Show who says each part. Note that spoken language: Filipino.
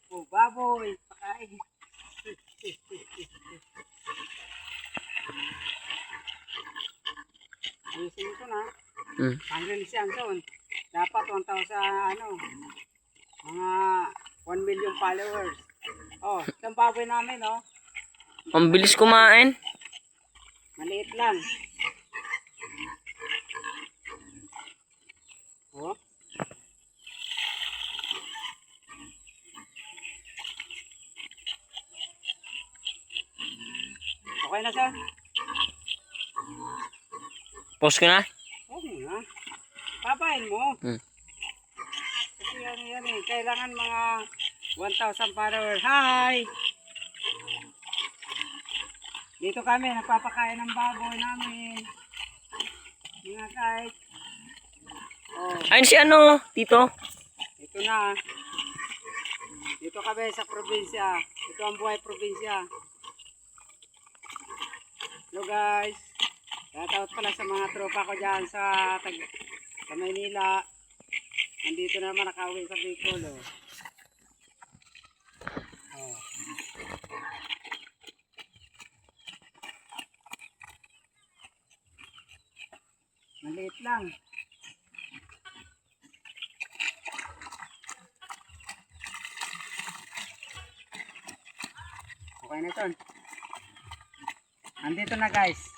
Speaker 1: Oh, baboy. Pakain. Ayusin ko na. Hanggang siyang taon. Dapat 1,000 ano. Mga 1 million followers. Oh, itong baboy namin, oh.
Speaker 2: Ang bilis kumain.
Speaker 1: Maliit lang. Oh. Okay na siya?
Speaker 2: Pause ko na.
Speaker 1: Okay na. Papain mo.
Speaker 2: Hmm.
Speaker 1: Kasi yan eh. Kailangan mga 1,000 followers. Hi! Dito kami, nagpapakain ng baboy namin. Mga guys. Oh,
Speaker 2: Ayun si ano, Tito.
Speaker 1: ito na. Dito kami sa probinsya. Ito ang buhay probinsya. Hello guys. Shoutout pala sa mga tropa ko dyan sa Maynila. Nandito naman nakauwi sa Bicol. Oh. Oh. Maliit lang. Okay na ito. Nandito na guys.